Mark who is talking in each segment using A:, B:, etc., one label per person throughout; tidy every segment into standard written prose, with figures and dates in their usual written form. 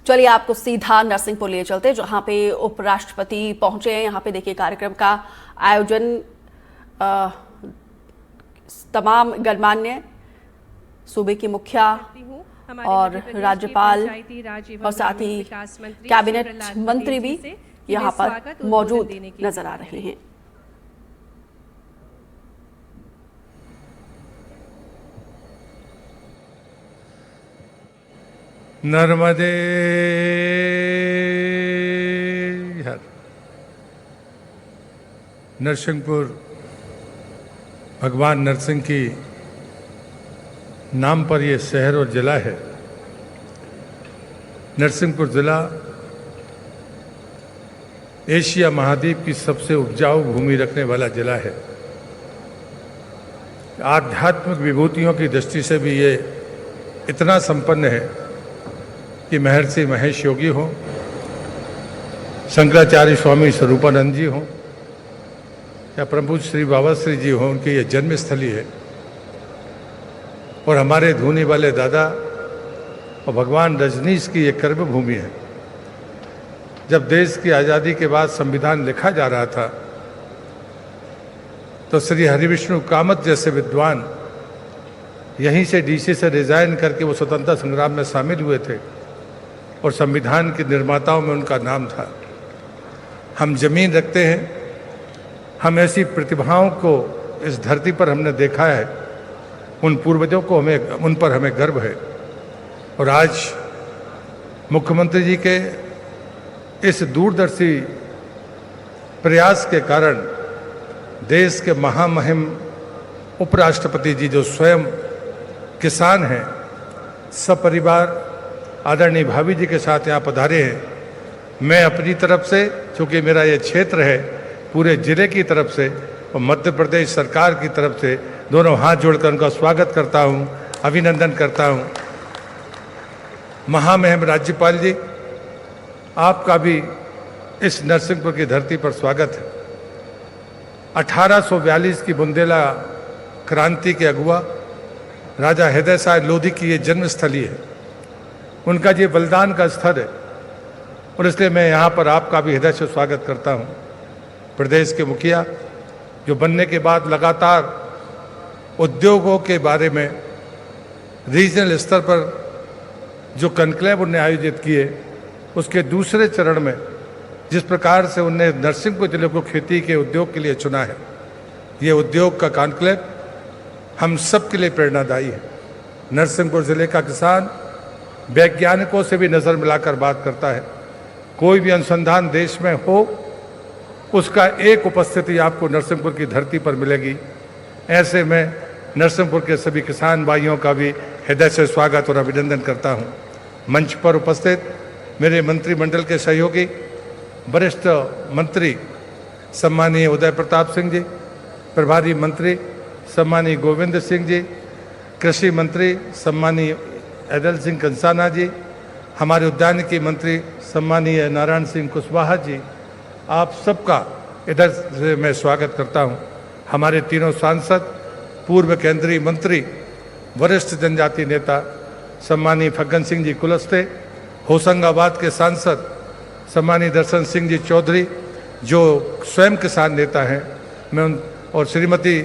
A: चलिए आपको सीधा नरसिंहपुर लिए चलते, जहां पे उपराष्ट्रपति पहुंचे हैं। यहाँ पे देखिए कार्यक्रम का आयोजन तमाम गणमान्य सूबे की मुखिया और राज्यपाल और साथ ही कैबिनेट मंत्री भी यहाँ पर मौजूद नजर आ रहे हैं।
B: नर्मदे हर। नरसिंहपुर भगवान नरसिंह की नाम पर ये शहर और जिला है। नरसिंहपुर जिला एशिया महाद्वीप की सबसे उपजाऊ भूमि रखने वाला जिला है। आध्यात्मिक विभूतियों की दृष्टि से भी ये इतना संपन्न है कि महर्षि महेश योगी हों, शंकराचार्य स्वामी स्वरूपानंद जी हों या प्रभु श्री बाबा श्री जी हों, उनकी ये जन्मस्थली है। और हमारे धूनी वाले दादा और भगवान रजनीश की ये कर्मभूमि है। जब देश की आज़ादी के बाद संविधान लिखा जा रहा था तो श्री हरिविष्णु कामत जैसे विद्वान यहीं से डीसी से रिजाइन करके वो स्वतंत्रता संग्राम में शामिल हुए थे और संविधान के निर्माताओं में उनका नाम था। हम जमीन रखते हैं, हम ऐसी प्रतिभाओं को इस धरती पर हमने देखा है, उन पूर्वजों को उन पर हमें गर्व है। और आज मुख्यमंत्री जी के इस दूरदर्शी प्रयास के कारण देश के महामहिम उपराष्ट्रपति जी जो स्वयं किसान हैं, सपरिवार आदरणीय भाभी जी के साथ यहाँ पधारे हैं। मैं अपनी तरफ से, चूँकि मेरा ये क्षेत्र है, पूरे जिले की तरफ से और मध्य प्रदेश सरकार की तरफ से दोनों हाथ जोड़कर उनका स्वागत करता हूँ, अभिनंदन करता हूँ। महामहिम राज्यपाल जी, आपका भी इस नरसिंहपुर की धरती पर स्वागत है। 1842 की बुंदेला क्रांति के अगुआ राजा हृदय साय लोधी की ये जन्मस्थली है, उनका ये बलिदान का स्थल है और इसलिए मैं यहाँ पर आपका भी हृदय से स्वागत करता हूँ। प्रदेश के मुखिया जो बनने के बाद लगातार उद्योगों के बारे में रीजनल स्तर पर जो कॉन्क्लेव उन्हें आयोजित किए, उसके दूसरे चरण में जिस प्रकार से उन्हें नरसिंहपुर जिले को खेती के उद्योग के लिए चुना है, ये उद्योग का कॉन्क्लेव हम सब के लिए प्रेरणादायी है। नरसिंहपुर जिले का किसान वैज्ञानिकों से भी नज़र मिलाकर बात करता है। कोई भी अनुसंधान देश में हो, उसका एक उपस्थिति आपको नरसिंहपुर की धरती पर मिलेगी। ऐसे में नरसिंहपुर के सभी किसान भाइयों का भी हृदय से स्वागत और अभिनंदन करता हूं। मंच पर उपस्थित मेरे मंत्रिमंडल के सहयोगी वरिष्ठ मंत्री सम्मानीय उदय प्रताप सिंह जी, प्रभारी मंत्री सम्मानीय गोविंद सिंह जी, कृषि मंत्री सम्मानीय ऐदल सिंह कंसाना जी, हमारे उद्यानिकी मंत्री सम्मानीय नारायण सिंह कुशवाहा जी, आप सबका इधर से मैं स्वागत करता हूं। हमारे तीनों सांसद, पूर्व केंद्रीय मंत्री, वरिष्ठ जनजाति नेता सम्मानीय फग्गन सिंह जी कुलस्ते, होशंगाबाद के सांसद सम्मानीय दर्शन सिंह जी चौधरी जो स्वयं किसान नेता हैं, मैं उन और श्रीमती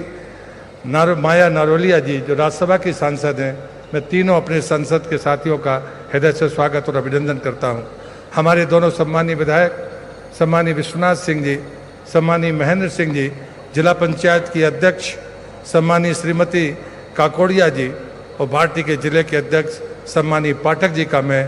B: माया नारोलिया जी जो राज्यसभा की सांसद हैं, मैं तीनों अपने संसद के साथियों का हृदय से स्वागत और अभिनंदन करता हूं। हमारे दोनों सम्मानीय विधायक सम्मानीय विश्वनाथ सिंह जी, सम्मानीय महेंद्र सिंह जी, जिला पंचायत की अध्यक्ष सम्मानीय श्रीमती काकोड़िया जी और पार्टी के जिले के अध्यक्ष सम्मानीय पाठक जी का मैं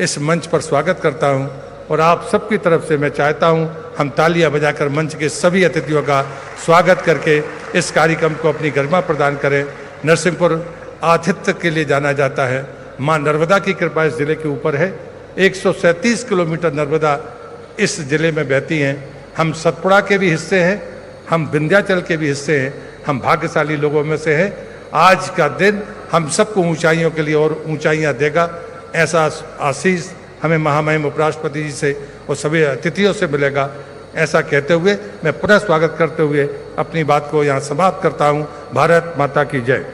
B: इस मंच पर स्वागत करता हूं। और आप सबकी तरफ से मैं चाहता हूं हम तालियां बजाकर मंच के सभी अतिथियों का स्वागत करके इस कार्यक्रम को अपनी गरिमा प्रदान करें। नरसिंहपुर आतिथ्य के लिए जाना जाता है। मां नर्मदा की कृपा इस जिले के ऊपर है। 137 किलोमीटर नर्मदा इस जिले में बहती हैं। हम सतपुड़ा के भी हिस्से हैं, हम विंध्याचल के भी हिस्से हैं, हम भाग्यशाली लोगों में से हैं। आज का दिन हम सबको ऊंचाइयों के लिए और ऊंचाइयां देगा, ऐसा आशीष हमें महामहिम उपराष्ट्रपति जी से और सभी अतिथियों से मिलेगा। ऐसा कहते हुए मैं पुनः स्वागत करते हुए अपनी बात को यहाँ समाप्त करता हूँ। भारत माता की जय।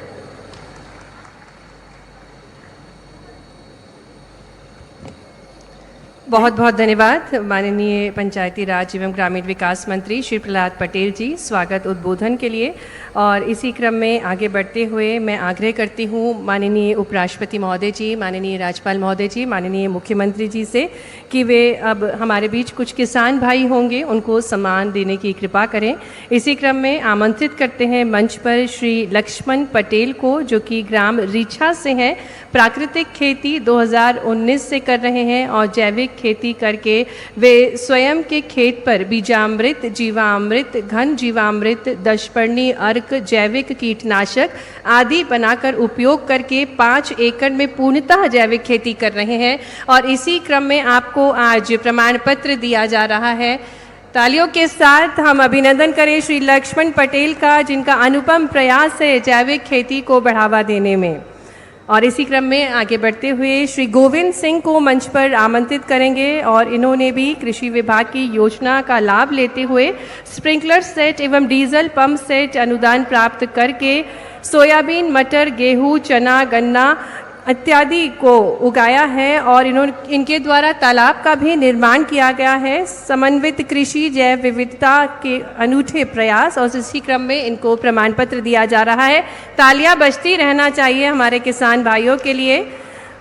C: बहुत बहुत धन्यवाद माननीय पंचायती राज एवं ग्रामीण विकास मंत्री श्री प्रहलाद पटेल जी, स्वागत उद्बोधन के लिए। और इसी क्रम में आगे बढ़ते हुए मैं आग्रह करती हूँ माननीय उपराष्ट्रपति महोदय जी, माननीय राज्यपाल महोदय जी, माननीय मुख्यमंत्री जी से कि वे अब हमारे बीच कुछ किसान भाई होंगे, उनको सम्मान देने की कृपा करें। इसी क्रम में आमंत्रित करते हैं मंच पर श्री लक्ष्मण पटेल को, जो कि ग्राम रीछा से हैं, प्राकृतिक खेती 2019 से कर रहे हैं और जैविक खेती करके वे स्वयं के खेत पर बीजामृत, जीवामृत, घन जीवामृत, दशपर्णी अर्क, जैविक कीटनाशक आदि बनाकर उपयोग करके 5 एकड़ में पूर्णतः जैविक खेती कर रहे हैं। और इसी क्रम में आपको आज प्रमाण पत्र दिया जा रहा है। तालियों के साथ हम अभिनंदन करें श्री लक्ष्मण पटेल का, जिनका अनुपम प्रयास है जैविक खेती को बढ़ावा देने में। और इसी क्रम में आगे बढ़ते हुए श्री गोविंद सिंह को मंच पर आमंत्रित करेंगे और इन्होंने भी कृषि विभाग की योजना का लाभ लेते हुए स्प्रिंकलर सेट एवं डीजल पंप सेट अनुदान प्राप्त करके सोयाबीन, मटर, गेहूं, चना, गन्ना इत्यादि को उगाया है और इनके द्वारा तालाब का भी निर्माण किया गया है। समन्वित कृषि जैव विविधता के अनूठे प्रयास, और इसी क्रम में इनको प्रमाण पत्र दिया जा रहा है। तालियां बजती रहना चाहिए हमारे किसान भाइयों के लिए।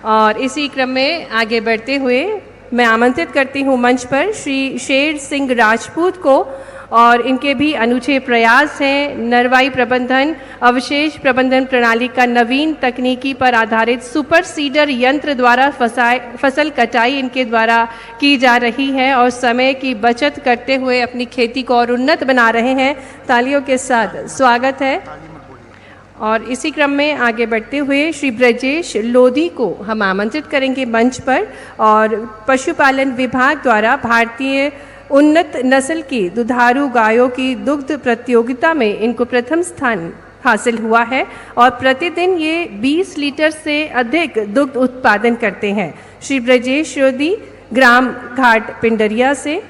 C: और इसी क्रम में आगे बढ़ते हुए मैं आमंत्रित करती हूँ मंच पर श्री शेर सिंह राजपूत को, और इनके भी अनूठे प्रयास हैं नरवाई प्रबंधन, अवशेष प्रबंधन प्रणाली का नवीन तकनीकी पर आधारित सुपर सीडर यंत्र द्वारा फसल कटाई इनके द्वारा की जा रही है और समय की बचत करते हुए अपनी खेती को और उन्नत बना रहे हैं। तालियों के साथ स्वागत है। और इसी क्रम में आगे बढ़ते हुए श्री ब्रजेश लोधी को हम आमंत्रित करेंगे मंच पर। और पशुपालन विभाग द्वारा भारतीय उन्नत नस्ल की दुधारू गायों की दुग्ध प्रतियोगिता में इनको प्रथम स्थान हासिल हुआ है और प्रतिदिन ये 20 लीटर से अधिक दुग्ध उत्पादन करते हैं। श्री ब्रजेश लोधी ग्राम घाट पिंडरिया से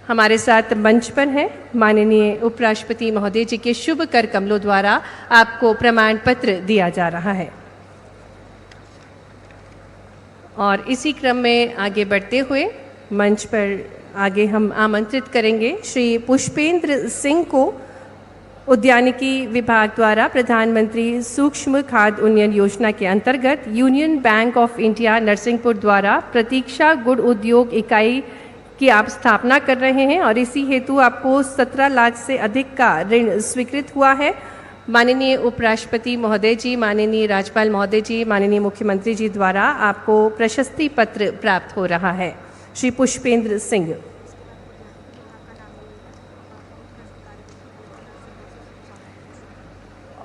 C: हमारे साथ मंच पर हैं। माननीय उपराष्ट्रपति महोदय जी के शुभ कर कमलों द्वारा आपको प्रमाण पत्र दिया जा रहा है। और इसी क्रम में आगे बढ़ते हुए मंच पर आगे हम आमंत्रित करेंगे श्री पुष्पेंद्र सिंह को, उद्यानिकी विभाग द्वारा प्रधानमंत्री सूक्ष्म खाद्य उन्नयन योजना के अंतर्गत union bank of India Narsinghpur द्वारा प्रतीक्षा गुड़ उद्योग इकाई की आप स्थापना कर रहे हैं और इसी हेतु आपको 17 लाख से अधिक का ऋण स्वीकृत हुआ है। माननीय उपराष्ट्रपति महोदय जी, माननीय राज्यपाल महोदय जी, माननीय मुख्यमंत्री जी द्वारा आपको प्रशस्ति पत्र प्राप्त हो रहा है। श्री पुष्पेंद्र सिंह।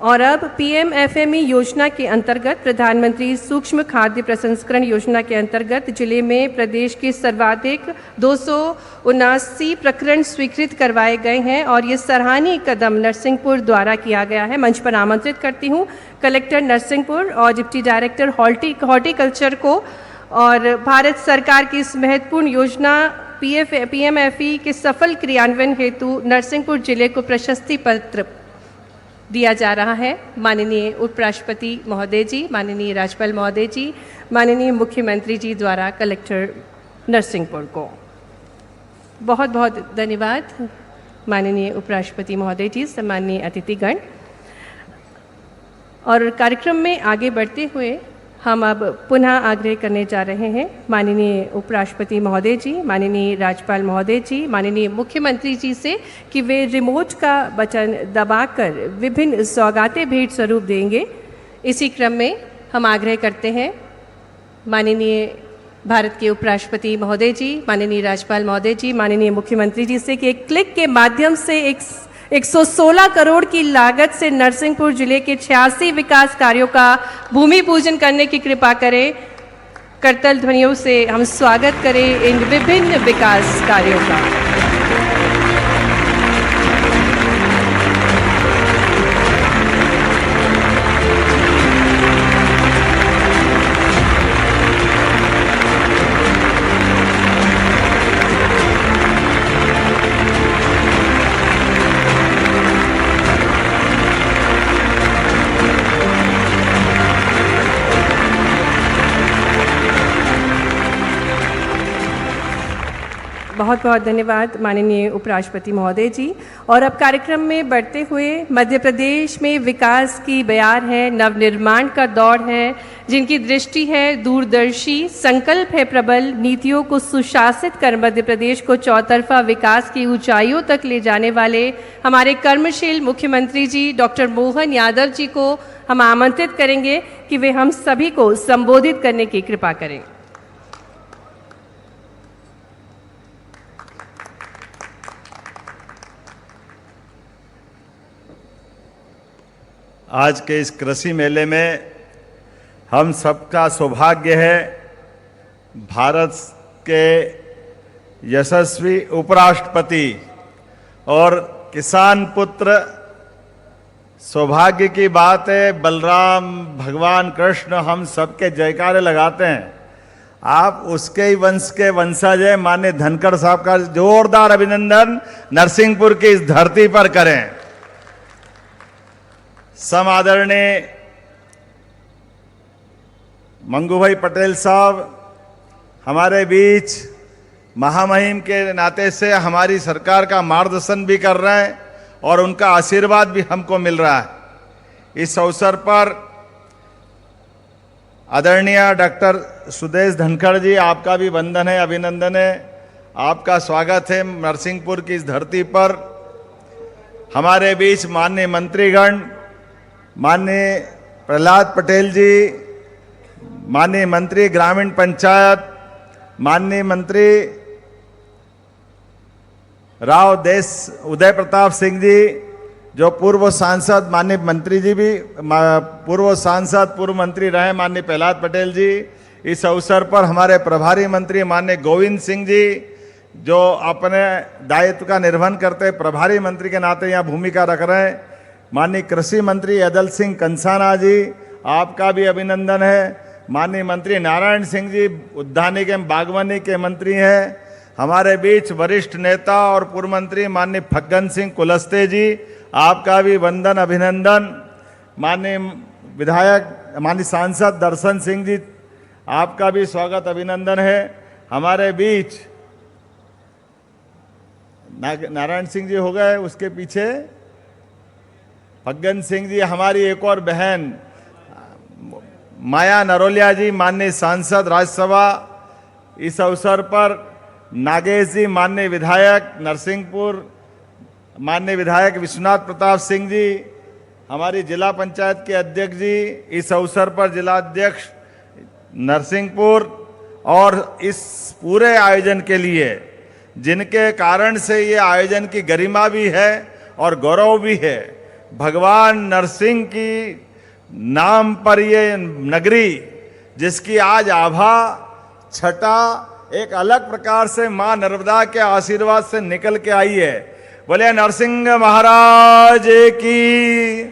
C: और अब पीएमएफएमई योजना के अंतर्गत प्रधानमंत्री सूक्ष्म खाद्य प्रसंस्करण योजना के अंतर्गत जिले में प्रदेश के सर्वाधिक 279 प्रकरण स्वीकृत करवाए गए हैं और ये सराहनीय कदम नरसिंहपुर द्वारा किया गया है। मंच पर आमंत्रित करती हूँ कलेक्टर नरसिंहपुर और डिप्टी डायरेक्टर हॉर्टिकल्चर को। और भारत सरकार की इस महत्वपूर्ण योजना पीएमएफई के सफल क्रियान्वयन हेतु नरसिंहपुर जिले को प्रशस्ति पत्र दिया जा रहा है। माननीय उपराष्ट्रपति महोदय जी, माननीय राज्यपाल महोदय जी, माननीय मुख्यमंत्री जी द्वारा कलेक्टर नरसिंहपुर को बहुत बहुत धन्यवाद। माननीय उपराष्ट्रपति महोदय जी, सम्माननीय अतिथिगण। और कार्यक्रम में आगे बढ़ते हुए हम अब पुनः आग्रह करने जा रहे हैं माननीय उपराष्ट्रपति महोदय जी, माननीय राज्यपाल महोदय जी, माननीय मुख्यमंत्री जी से कि वे रिमोट का बटन दबाकर विभिन्न सौगातें भेंट स्वरूप देंगे। इसी क्रम में हम आग्रह करते हैं माननीय भारत के उपराष्ट्रपति महोदय जी, माननीय राज्यपाल महोदय जी, माननीय मुख्यमंत्री जी से कि एक क्लिक के माध्यम से 116 करोड़ की लागत से नरसिंहपुर जिले के 86 विकास कार्यों का भूमि पूजन करने की कृपा करें। करतल ध्वनियों से हम स्वागत करें इन विभिन्न विकास कार्यों का। बहुत बहुत धन्यवाद माननीय उपराष्ट्रपति महोदय जी। और अब कार्यक्रम में बढ़ते हुए मध्य प्रदेश में विकास की बयार है, नवनिर्माण का दौर है, जिनकी दृष्टि है दूरदर्शी, संकल्प है प्रबल, नीतियों को सुशासित कर मध्य प्रदेश को चौतरफा विकास की ऊंचाइयों तक ले जाने वाले हमारे कर्मशील मुख्यमंत्री जी डॉक्टर मोहन यादव जी को हम आमंत्रित करेंगे कि वे हम सभी को संबोधित करने की कृपा करें।
D: आज के इस कृषि मेले में हम सबका सौभाग्य है भारत के यशस्वी उपराष्ट्रपति और किसान पुत्र, सौभाग्य की बात है बलराम भगवान कृष्ण हम सबके जयकारे लगाते हैं। आप उसके ही वंश के वंशज हैं। माननीय धनखड़ साहब का जोरदार अभिनंदन नरसिंहपुर की इस धरती पर करें। समादरणीय मंगू भाई पटेल साहब हमारे बीच महामहिम के नाते से हमारी सरकार का मार्गदर्शन भी कर रहे हैं और उनका आशीर्वाद भी हमको मिल रहा है। इस अवसर पर आदरणीय डॉक्टर सुदेश धनखड़ जी, आपका भी वंदन है, अभिनंदन है, आपका स्वागत है नरसिंहपुर की इस धरती पर। हमारे बीच माननीय मंत्रीगण, माननीय प्रहलाद पटेल जी, माननीय मंत्री ग्रामीण पंचायत, माननीय मंत्री राव देश उदय प्रताप सिंह जी, जो पूर्व सांसद, माननीय मंत्री जी भी पूर्व सांसद पूर्व मंत्री रहे माननीय प्रहलाद पटेल जी। इस अवसर पर हमारे प्रभारी मंत्री माननीय गोविंद सिंह जी, जो अपने दायित्व का निर्वहन करते प्रभारी मंत्री के नाते यहाँ भूमिका रख रहे हैं। माननीय कृषि मंत्री अदल सिंह कंसाना जी, आपका भी अभिनंदन है। माननीय मंत्री नारायण सिंह जी उद्यानिकी एवं बागवानी के मंत्री हैं। हमारे बीच वरिष्ठ नेता और पूर्व मंत्री माननीय फग्गन सिंह कुलस्ते जी, आपका भी वंदन अभिनंदन। माननीय विधायक माननीय सांसद दर्शन सिंह जी, आपका भी स्वागत अभिनंदन है। हमारे बीच नारायण सिंह जी हो गए, उसके पीछे फग्गन सिंह जी, हमारी एक और बहन माया नरोलिया जी, माननीय सांसद राज्यसभा। इस अवसर पर नागेश जी, माननीय विधायक नरसिंहपुर, माननीय विधायक विश्वनाथ प्रताप सिंह जी, हमारी जिला पंचायत के अध्यक्ष जी, इस अवसर पर जिला अध्यक्ष नरसिंहपुर, और इस पूरे आयोजन के लिए जिनके कारण से ये आयोजन की गरिमा भी है और गौरव भी है, भगवान नरसिंह की नाम पर ये नगरी, जिसकी आज आभा छटा एक अलग प्रकार से मां नर्मदा के आशीर्वाद से निकल के आई है। बोले नरसिंह महाराज की,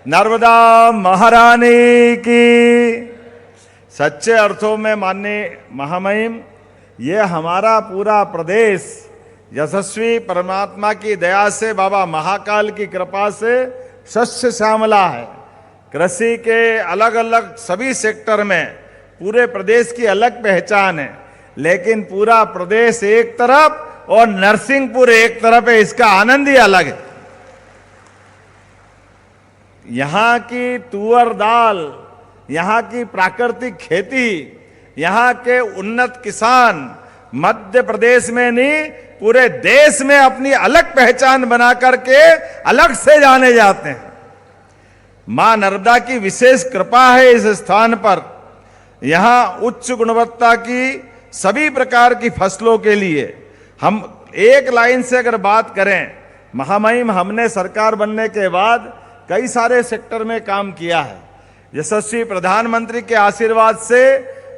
D: नर्मदा महारानी की। सच्चे अर्थों में माननीय महामहिम, ये हमारा पूरा प्रदेश यशस्वी परमात्मा की दया से, बाबा महाकाल की कृपा से शस्य श्यामला है। कृषि के अलग अलग सभी सेक्टर में पूरे प्रदेश की अलग पहचान है, लेकिन पूरा प्रदेश एक तरफ और नरसिंहपुर एक तरफ है, इसका आनंद ही अलग है। यहाँ की तुअर दाल, यहाँ की प्राकृतिक खेती, यहाँ के उन्नत किसान मध्य प्रदेश में नहीं पूरे देश में अपनी अलग पहचान बना करके अलग से जाने जाते हैं। मां नर्मदा की विशेष कृपा है इस स्थान पर। यहाँ उच्च गुणवत्ता की सभी प्रकार की फसलों के लिए हम एक लाइन से अगर बात करें, महामहिम, हमने सरकार बनने के बाद कई सारे सेक्टर में काम किया है। यशस्वी प्रधानमंत्री के आशीर्वाद से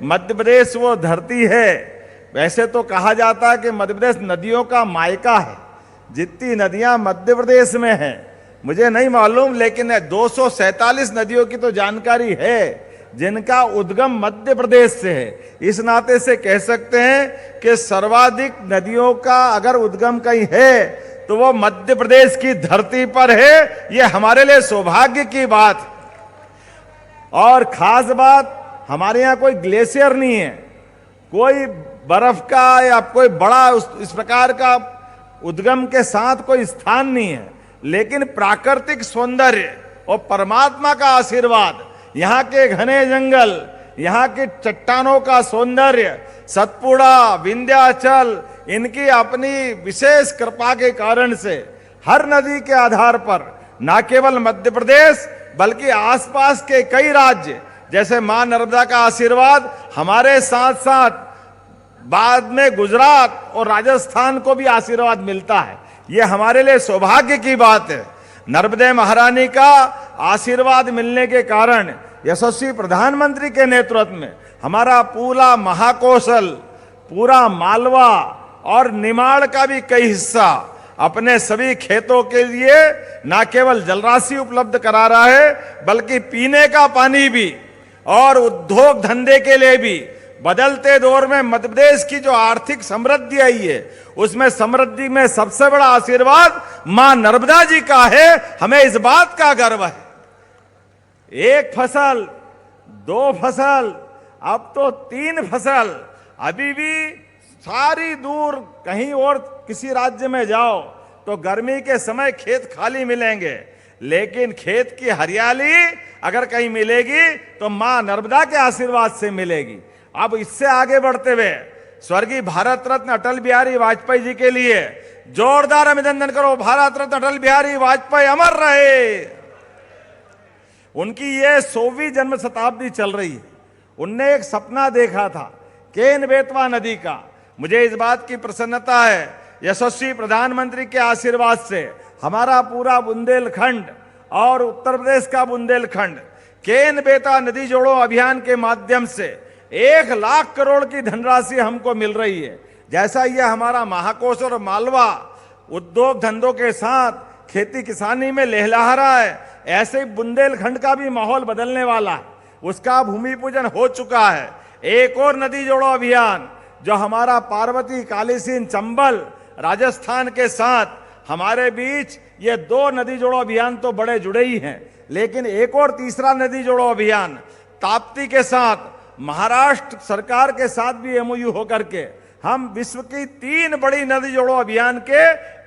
D: मध्य प्रदेश वो धरती है। वैसे तो कहा जाता है कि मध्य प्रदेश नदियों का मायका है। जितनी नदियां मध्य प्रदेश में हैं मुझे नहीं मालूम, लेकिन 247 नदियों की तो जानकारी है जिनका उद्गम मध्य प्रदेश से है। इस नाते से कह सकते हैं कि सर्वाधिक नदियों का अगर उद्गम कहीं है तो वो मध्य प्रदेश की धरती पर है। ये हमारे लिए सौभाग्य की बात है। और खास बात, हमारे यहाँ कोई ग्लेशियर नहीं है, कोई बर्फ का या कोई बड़ा इस प्रकार का उद्गम के साथ कोई स्थान नहीं है, लेकिन प्राकृतिक सौंदर्य और परमात्मा का आशीर्वाद, यहाँ के घने जंगल, यहाँ की चट्टानों का सौंदर्य, सतपुड़ा, विंध्याचल, इनकी अपनी विशेष कृपा के कारण से हर नदी के आधार पर न केवल मध्य प्रदेश बल्कि आसपास के कई राज्य, जैसे मां नर्मदा का आशीर्वाद हमारे साथ साथ बाद में गुजरात और राजस्थान को भी आशीर्वाद मिलता है। ये हमारे लिए सौभाग्य की बात है। नर्मदे महारानी का आशीर्वाद मिलने के कारण यशस्वी प्रधानमंत्री के नेतृत्व में हमारा पूरा महाकौशल, पूरा मालवा और निमाड़ का भी कई हिस्सा अपने सभी खेतों के लिए न केवल जलराशि उपलब्ध करा रहा है बल्कि पीने का पानी भी और उद्योग धंधे के लिए भी। बदलते दौर में मध्य प्रदेश की जो आर्थिक समृद्धि आई है, उसमें समृद्धि में सबसे बड़ा आशीर्वाद मां नर्मदा जी का है। हमें इस बात का गर्व है। एक फसल, दो फसल, अब तो 3 फसल। अभी भी सारी दूर कहीं और किसी राज्य में जाओ तो गर्मी के समय खेत खाली मिलेंगे, लेकिन खेत की हरियाली अगर कहीं मिलेगी तो मां नर्मदा के आशीर्वाद से मिलेगी। अब इससे आगे बढ़ते हुए स्वर्गीय भारत रत्न अटल बिहारी वाजपेयी जी के लिए जोरदार अभिनंदन करो। भारत रत्न अटल बिहारी वाजपेयी अमर रहे। उनकी ये 100वीं जन्म शताब्दी चल रही है। उनने एक सपना देखा था केन बेतवा नदी का। मुझे इस बात की प्रसन्नता है, यशस्वी प्रधानमंत्री के आशीर्वाद से हमारा पूरा बुंदेलखंड और उत्तर प्रदेश का बुंदेलखंड केन बेतवा नदी जोड़ो अभियान के माध्यम से 1 लाख करोड़ की धनराशि हमको मिल रही है। जैसा यह हमारा महाकोश और मालवा उद्योग धंधों के साथ खेती किसानी में लहलहा रहा है, ऐसे ही बुंदेलखंड का भी माहौल बदलने वाला है। उसका भूमि पूजन हो चुका है। एक और नदी जोड़ो अभियान जो हमारा पार्वती, कालीसिंध, चंबल, राजस्थान के साथ हमारे बीच, ये 2 नदी जोड़ो अभियान तो बड़े जुड़े ही हैं, लेकिन एक और तीसरा नदी जोड़ो अभियान ताप्ती के साथ, महाराष्ट्र सरकार के साथ भी एमओयू होकर के हम विश्व की 3 बड़ी नदी जोड़ो अभियान के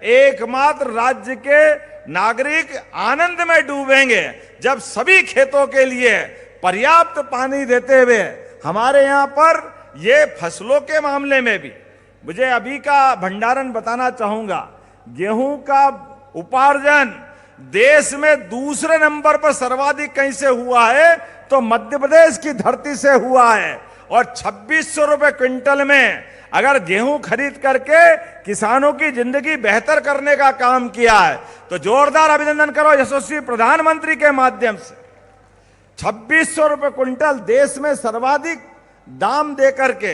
D: एकमात्र राज्य के नागरिक आनंद में डूबेंगे जब सभी खेतों के लिए पर्याप्त पानी देते हुए हमारे यहाँ पर ये फसलों के मामले में भी मुझे अभी का भंडारण बताना चाहूंगा। गेहूं का उपार्जन देश में दूसरे नंबर पर सर्वाधिक कहीं से हुआ है तो मध्य प्रदेश की धरती से हुआ है। और 2600 रुपए क्विंटल में अगर गेहूं खरीद करके किसानों की जिंदगी बेहतर करने का काम किया है तो जोरदार अभिनंदन करो यशस्वी प्रधानमंत्री के माध्यम से। 2600 रुपए क्विंटल देश में सर्वाधिक दाम देकर के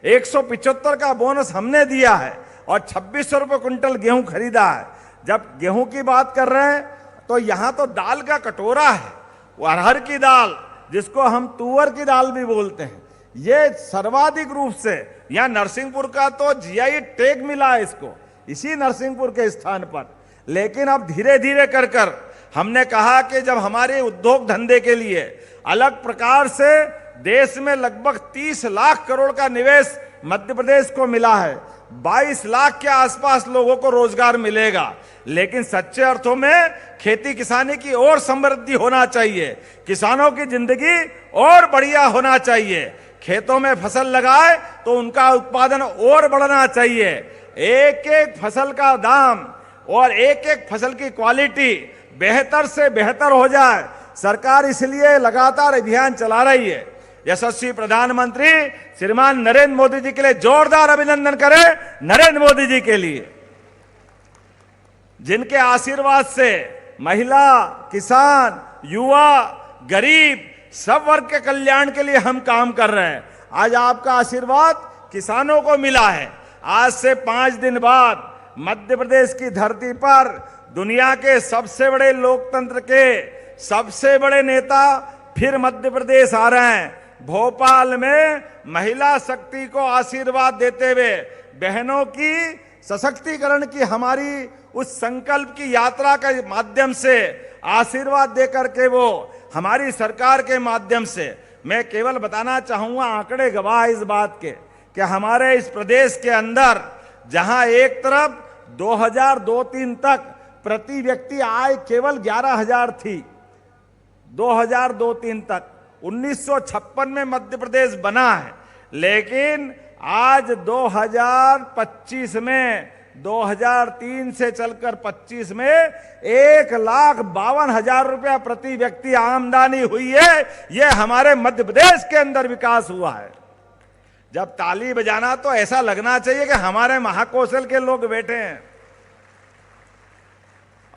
D: 175 का बोनस हमने दिया है और 2600 रुपए क्विंटल गेहूं खरीदा है। जब गेहूं की बात कर रहे हैं तो यहां तो दाल का कटोरा है, वो अरहर की दाल जिसको हम तुअर की दाल भी बोलते हैं, ये सर्वाधिक रूप से यहां नरसिंहपुर का तो जीआई टैग मिला है इसको, इसी नरसिंहपुर के स्थान पर। लेकिन अब धीरे धीरे कर कर हमने कहा कि जब हमारे उद्योग धंधे के लिए अलग प्रकार से देश में लगभग 30 लाख करोड़ का निवेश मध्य प्रदेश को मिला है, 22 लाख के आसपास लोगों को रोजगार मिलेगा। लेकिन सच्चे अर्थों में खेती किसानी की और समृद्धि होना चाहिए, किसानों की जिंदगी और बढ़िया होना चाहिए। खेतों में फसल लगाए तो उनका उत्पादन और बढ़ना चाहिए। एक एक फसल का दाम और एक एक फसल की क्वालिटी बेहतर से बेहतर हो जाए, सरकार इसलिए लगातार अभियान चला रही है। यशस्वी प्रधानमंत्री श्रीमान नरेंद्र मोदी जी के लिए जोरदार अभिनंदन करें। नरेंद्र मोदी जी के लिए जिनके आशीर्वाद से महिला, किसान, युवा, गरीब सब वर्ग के कल्याण के लिए हम काम कर रहे हैं। आज आपका आशीर्वाद किसानों को मिला है। आज से 5 दिन बाद मध्य प्रदेश की धरती पर दुनिया के सबसे बड़े लोकतंत्र के सबसे बड़े नेता फिर मध्य प्रदेश आ रहे हैं। भोपाल में महिला शक्ति को आशीर्वाद देते हुए बहनों की सशक्तिकरण की हमारी उस संकल्प की यात्रा के माध्यम से आशीर्वाद देकर के वो हमारी सरकार के माध्यम से, मैं केवल बताना चाहूंगा, आंकड़े गवाह इस बात के कि हमारे इस प्रदेश के अंदर जहां एक तरफ 2002-03 तक प्रति व्यक्ति आय केवल 11,000 थी, 2002-03 तक 1956 में मध्य प्रदेश बना है, लेकिन आज 2025 में 2003 से चलकर 25 में 1,52,000 रुपया प्रति व्यक्ति आमदनी हुई है। यह हमारे मध्य प्रदेश के अंदर विकास हुआ है। जब ताली बजाना तो ऐसा लगना चाहिए कि हमारे महाकौशल के लोग बैठे हैं।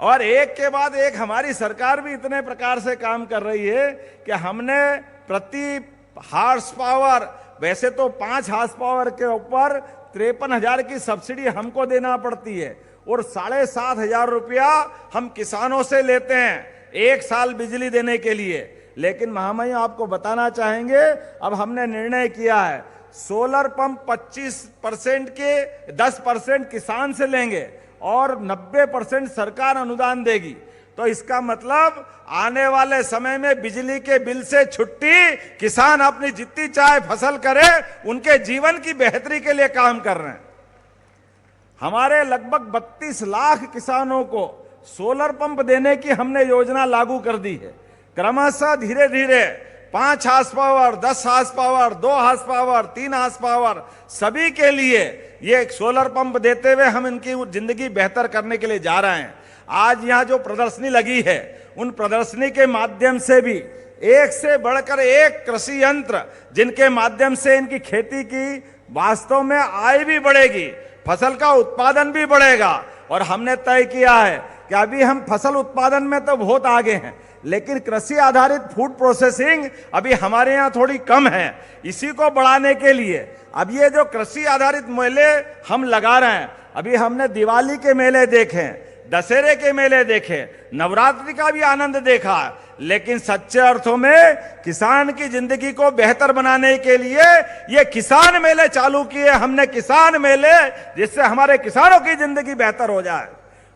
D: और एक के बाद एक हमारी सरकार भी इतने प्रकार से काम कर रही है कि हमने प्रति हार्स पावर, वैसे तो 5 हार्स पावर के ऊपर 53,000 की सब्सिडी हमको देना पड़ती है और 7,500 रुपया हम किसानों से लेते हैं 1 साल बिजली देने के लिए। लेकिन महामहिम आपको बताना चाहेंगे, अब हमने निर्णय किया है सोलर पंप 25% के 10% किसान से लेंगे और 90% सरकार अनुदान देगी। तो इसका मतलब आने वाले समय में बिजली के बिल से छुट्टी, किसान अपनी जितनी चाहे फसल करे, उनके जीवन की बेहतरी के लिए काम कर रहे हैं। हमारे लगभग 32 लाख किसानों को सोलर पंप देने की हमने योजना लागू कर दी है। क्रमशः धीरे धीरे 5 horsepower, 10 horsepower, 2 horsepower, 3 horsepower सभी के लिए ये सोलर पंप देते हुए हम इनकी जिंदगी बेहतर करने के लिए जा रहे हैं। आज यहाँ जो प्रदर्शनी लगी है, उन प्रदर्शनी के माध्यम से भी एक से बढ़कर एक कृषि यंत्र, जिनके माध्यम से इनकी खेती की वास्तव में आय भी बढ़ेगी, फसल का उत्पादन भी बढ़ेगा। और हमने तय किया है कि अभी हम फसल उत्पादन में तो बहुत आगे हैं, लेकिन कृषि आधारित फूड प्रोसेसिंग अभी हमारे यहाँ थोड़ी कम है। इसी को बढ़ाने के लिए अब ये जो कृषि आधारित मेले हम लगा रहे हैं, अभी हमने दिवाली के मेले देखे, दशहरे के मेले देखे, नवरात्रि का भी आनंद देखा, लेकिन सच्चे अर्थों में किसान की जिंदगी को बेहतर बनाने के लिए ये किसान मेले चालू किए हमने, किसान मेले, जिससे हमारे किसानों की जिंदगी बेहतर हो जाए।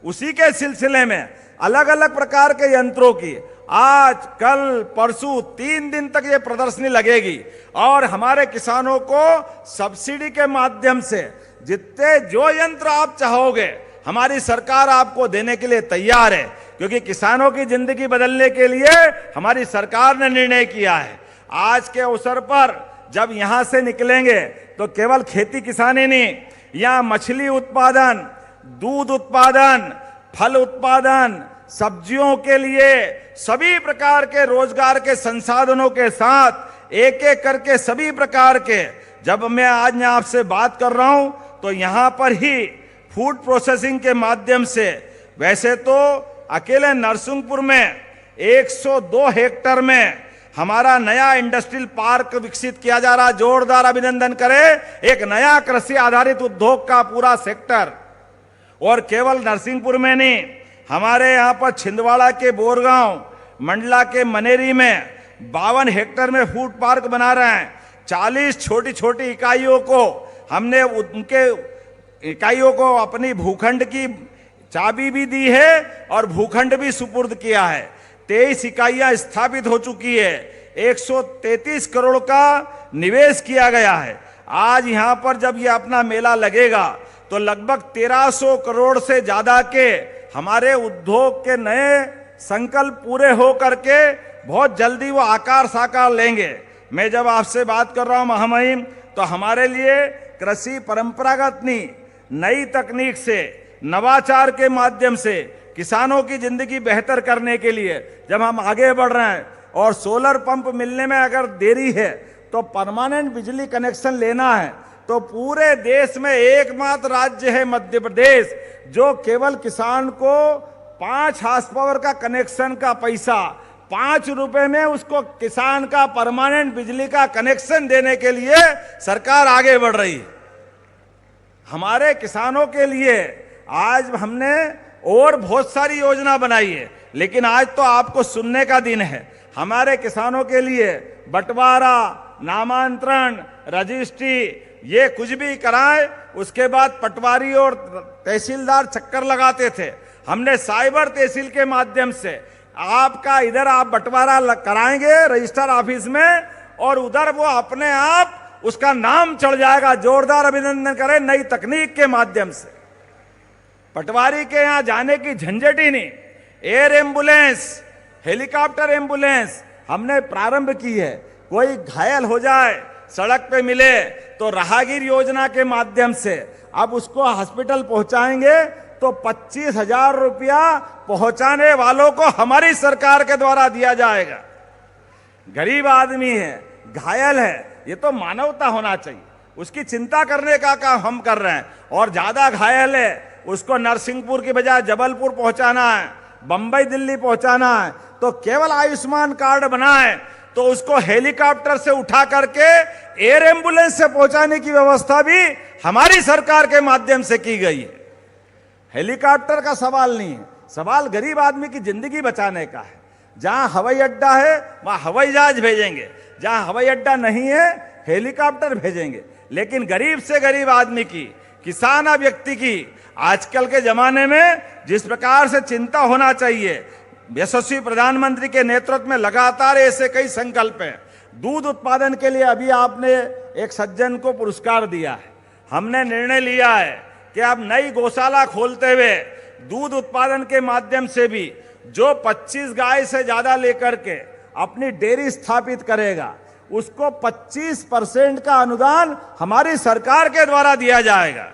D: उसी के सिलसिले में अलग अलग प्रकार के यंत्रों की आज, कल, परसों 3 दिन तक ये प्रदर्शनी लगेगी और हमारे किसानों को सब्सिडी के माध्यम से जितने जो यंत्र आप चाहोगे हमारी सरकार आपको देने के लिए तैयार है, क्योंकि किसानों की जिंदगी बदलने के लिए हमारी सरकार ने निर्णय किया है। आज के अवसर पर जब यहां से निकलेंगे तो केवल खेती किसानी नहीं, यहां मछली उत्पादन, दूध उत्पादन, फल उत्पादन, सब्जियों के लिए सभी प्रकार के रोजगार के संसाधनों के साथ एक एक करके सभी प्रकार के, जब मैं आज यहाँ आपसे बात कर रहा हूं तो यहां पर ही फूड प्रोसेसिंग के माध्यम से, वैसे तो अकेले नरसिंहपुर में 102 हेक्टेयर में हमारा नया इंडस्ट्रियल पार्क विकसित किया जा रहा, जोरदार अभिनंदन करें। एक नया कृषि आधारित उद्योग का पूरा सेक्टर, और केवल नरसिंहपुर में नहीं, हमारे यहाँ पर छिंदवाड़ा के बोरगांव, मंडला के मनेरी में 52 हेक्टेयर में फूड पार्क बना रहे हैं। 40 छोटी छोटी इकाइयों को हमने उनके इकाइयों को अपनी भूखंड की चाबी भी दी है और भूखंड भी सुपुर्द किया है। 23 इकाइयां स्थापित हो चुकी है, 133 करोड़ का निवेश किया गया है। आज यहां पर जब ये अपना मेला लगेगा तो लगभग 1300 करोड़ से ज्यादा के हमारे उद्योग के नए संकल्प पूरे हो करके बहुत जल्दी वो आकार साकार लेंगे। मैं जब आपसे बात कर रहा हूं महामहिम, तो हमारे लिए कृषि परंपरागत नहीं, नई तकनीक से, नवाचार के माध्यम से किसानों की जिंदगी बेहतर करने के लिए जब हम आगे बढ़ रहे हैं, और सोलर पंप मिलने में अगर देरी है तो परमानेंट बिजली कनेक्शन लेना है, तो पूरे देश में एकमात्र राज्य है मध्य प्रदेश जो केवल किसान को 5 हार्स पावर का कनेक्शन का पैसा 5 रुपए में उसको किसान का परमानेंट बिजली का कनेक्शन देने के लिए सरकार आगे बढ़ रही है। हमारे किसानों के लिए आज हमने और बहुत सारी योजना बनाई है, लेकिन आज तो आपको सुनने का दिन है। हमारे किसानों के लिए बंटवारा, नामांतरण, रजिस्ट्री, ये कुछ भी कराएं, उसके बाद पटवारी और तहसीलदार चक्कर लगाते थे। हमने साइबर तहसील के माध्यम से आपका इधर आप बंटवारा कराएंगे रजिस्टर ऑफिस में, और उधर वो अपने आप उसका नाम चढ़ जाएगा। जोरदार अभिनंदन करें नई तकनीक के माध्यम से। पटवारी के यहां जाने की झंझट ही नहीं। एयर एम्बुलेंस, हेलीकॉप्टर एम्बुलेंस हमने प्रारंभ की है। कोई घायल हो जाए, सड़क पे मिले तो राहगीर योजना के माध्यम से अब उसको हॉस्पिटल पहुंचाएंगे तो 25,000 रुपया पहुंचाने वालों को हमारी सरकार के द्वारा दिया जाएगा। गरीब आदमी है, घायल है, ये तो मानवता होना चाहिए। उसकी चिंता करने का काम हम कर रहे हैं। और ज्यादा घायल है उसको नरसिंहपुर की बजाय जबलपुर पहुंचाना है, बंबई दिल्ली पहुंचाना है, तो केवल आयुष्मान कार्ड बनाए तो उसको हेलीकॉप्टर से उठा करके एयर एम्बुलेंस से पहुंचाने की व्यवस्था भी हमारी सरकार के माध्यम से की गई है। हेलीकॉप्टर का सवाल नहीं है, सवाल गरीब आदमी की जिंदगी बचाने का है। जहां हवाई अड्डा है वहां हवाई जहाज भेजेंगे, जहां हवाई अड्डा नहीं है हेलीकॉप्टर भेजेंगे। लेकिन गरीब से गरीब आदमी की, किसान व्यक्ति की आजकल के जमाने में जिस प्रकार से चिंता होना चाहिए, यशस्वी प्रधानमंत्री के नेतृत्व में लगातार ऐसे कई संकल्प हैं। दूध उत्पादन के लिए अभी आपने एक सज्जन को पुरस्कार दिया है। हमने निर्णय लिया है कि अब नई गौशाला खोलते हुए दूध उत्पादन के माध्यम से भी जो 25 गाय से ज्यादा लेकर के अपनी डेयरी स्थापित करेगा उसको 25% का अनुदान हमारी सरकार के द्वारा दिया जाएगा।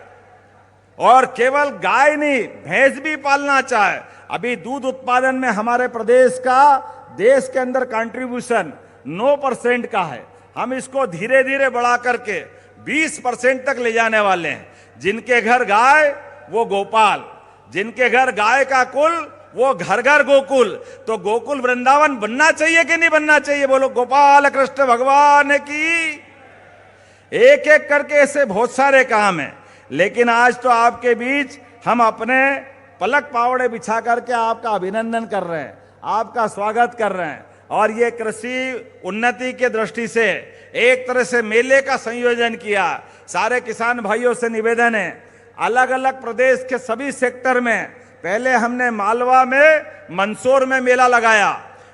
D: और केवल गाय नहीं, भैंस भी पालना चाहे। अभी दूध उत्पादन में हमारे प्रदेश का देश के अंदर कंट्रीब्यूशन 9% का है। हम इसको धीरे धीरे बढ़ा करके 20% तक ले जाने वाले हैं। जिनके घर गाय वो गोपाल, जिनके घर गाय का कुल वो घर घर गोकुल। तो गोकुल वृंदावन बनना चाहिए कि नहीं बनना चाहिए? बोलो गोपाल कृष्ण भगवान की। एक एक करके ऐसे बहुत सारे काम हैं। लेकिन आज तो आपके बीच हम अपने पलक पावड़े बिछा करके आपका अभिनंदन कर रहे हैं, आपका स्वागत कर रहे हैं। और ये कृषि उन्नति के दृष्टि से एक तरह से मेले का संयोजन किया। सारे किसान भाइयों से निवेदन है, अलग अलग प्रदेश के सभी सेक्टर में, पहले हमने मालवा में, मंदसौर में मेला लगाया,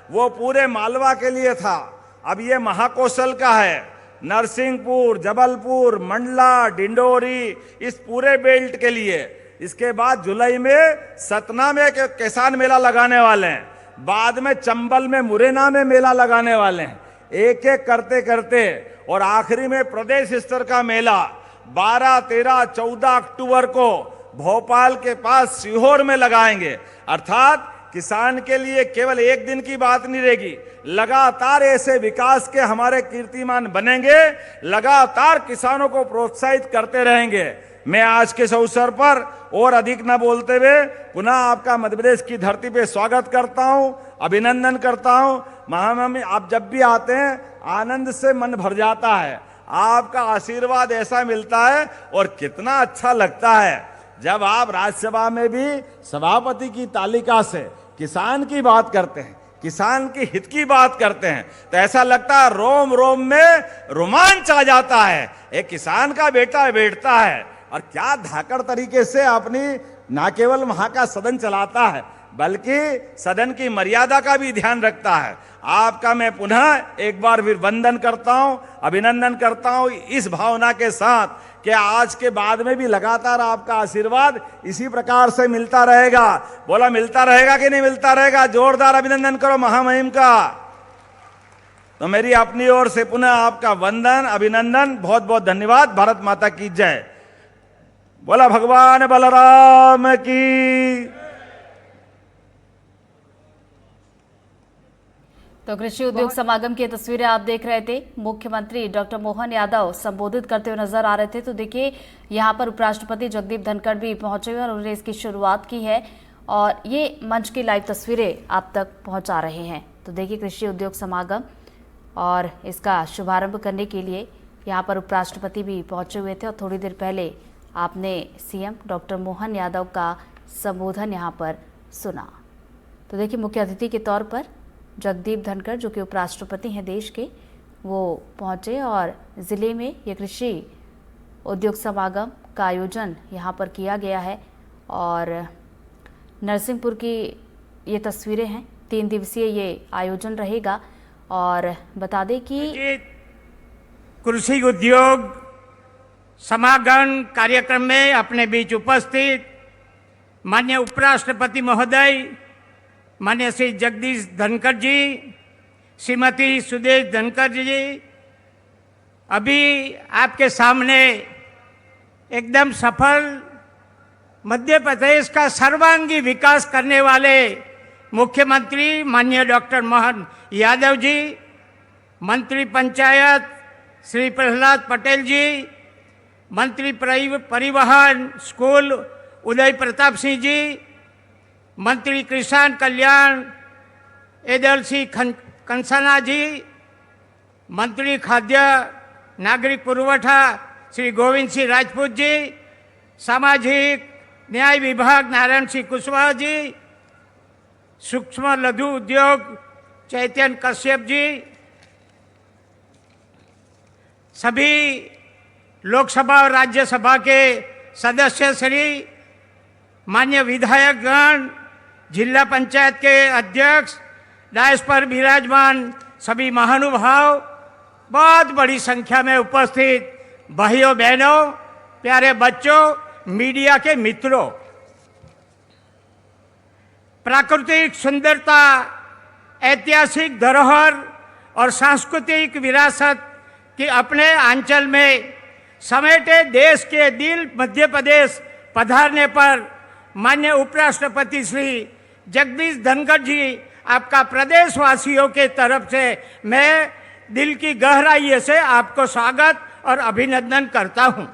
D: वो पूरे मालवा के लिए था। अब ये महाकौशल का है, नरसिंहपुर, जबलपुर, मंडला, डिंडोरी, इस पूरे बेल्ट के लिए। इसके बाद जुलाई में सतना में किसान मेला लगाने वाले हैं, बाद में चंबल में, मुरैना में मेला लगाने वाले हैं। एक एक करते करते और आखिरी में प्रदेश स्तर का मेला 12, 13, 14 अक्टूबर को भोपाल के पास सीहोर में लगाएंगे। अर्थात किसान के लिए केवल एक दिन की बात नहीं रहेगी, लगातार ऐसे विकास के हमारे कीर्तिमान बनेंगे, लगातार किसानों को प्रोत्साहित करते रहेंगे। मैं आज के इस अवसर पर और अधिक न बोलते हुए पुनः आपका मध्य प्रदेश की धरती पे स्वागत करता हूं, अभिनंदन करता हूं। महामहिम, आप जब भी आते हैं आनंद से मन भर जाता है, आपका आशीर्वाद ऐसा मिलता है और कितना अच्छा लगता है जब आप राज्यसभा में भी सभापति की तालिका से किसान की बात करते हैं, किसान की हित की बात करते हैं, तो ऐसा लगता है रोम रोम में रोमांच आ जाता है। एक किसान का बेटा बैठता है और क्या धाकड़ तरीके से अपनी ना केवल वहां का सदन चलाता है बल्कि सदन की मर्यादा का भी ध्यान रखता है। आपका मैं पुनः एक बार फिर वंदन करता हूं, अभिनंदन करता हूं इस भावना के साथ कि आज के बाद में भी लगातार आपका आशीर्वाद इसी प्रकार से मिलता रहेगा। बोला मिलता रहेगा कि नहीं मिलता रहेगा? जोरदार अभिनंदन करो महामहिम का। तो मेरी अपनी ओर से पुनः आपका वंदन, अभिनंदन, बहुत बहुत धन्यवाद। भारत माता की जय। बोला भगवान बलराम की।
A: तो कृषि उद्योग समागम की तस्वीरें आप देख रहे थे। मुख्यमंत्री डॉक्टर मोहन यादव संबोधित करते हुए नजर आ रहे थे। तो देखिए यहाँ पर उपराष्ट्रपति जगदीप धनखड़ भी पहुंचे हुए और उन्होंने इसकी शुरुआत की है और ये मंच की लाइव तस्वीरें आप तक पहुंचा रहे हैं। तो देखिए कृषि उद्योग समागम और इसका शुभारंभ करने के लिए यहाँ पर उपराष्ट्रपति भी पहुंचे हुए थे और थोड़ी देर पहले आपने सीएम डॉक्टर मोहन यादव का संबोधन यहाँ पर सुना। तो देखिए मुख्य अतिथि के तौर पर जगदीप धनखड़ जो कि उपराष्ट्रपति हैं देश के, वो पहुंचे और ज़िले में ये कृषि उद्योग समागम का आयोजन यहाँ पर किया गया है। और नरसिंहपुर की ये तस्वीरें हैं। 3 दिवसीय ये आयोजन रहेगा और बता दें कि
E: कृषि उद्योग समागम कार्यक्रम में अपने बीच उपस्थित माननीय उपराष्ट्रपति महोदय, माननीय श्री जगदीश धनखड़ जी, श्रीमती सुदेश धनखड़ जी, अभी आपके सामने एकदम सफल मध्य प्रदेश का सर्वांगी विकास करने वाले मुख्यमंत्री माननीय डॉक्टर मोहन यादव जी, मंत्री पंचायत श्री प्रहलाद पटेल जी, मंत्री परिवहन स्कूल उदय प्रताप सिंह जी, मंत्री किसान कल्याण एदलसी कंसना जी, मंत्री खाद्य नागरिक पुरवठा श्री गोविंद सिंह राजपूत जी, सामाजिक न्याय विभाग नारायण सिंह कुशवाहा जी, सूक्ष्म लघु उद्योग चैतन्य कश्यप जी, सभी लोकसभा और राज्यसभा के सदस्य श्री, मान्य विधायकगण, जिला पंचायत के अध्यक्ष, डायस पर विराजमान सभी महानुभाव, बहुत बड़ी संख्या में उपस्थित भाइयों बहनों, प्यारे बच्चों, मीडिया के मित्रों, प्राकृतिक सुंदरता, ऐतिहासिक धरोहर और सांस्कृतिक विरासत के अपने अंचल में समेटे देश के दिल मध्य प्रदेश पधारने पर माननीय उपराष्ट्रपति श्री जगदीश धनखड़ जी, आपका प्रदेशवासियों के तरफ से मैं दिल की गहराई से आपको स्वागत और अभिनंदन करता हूं।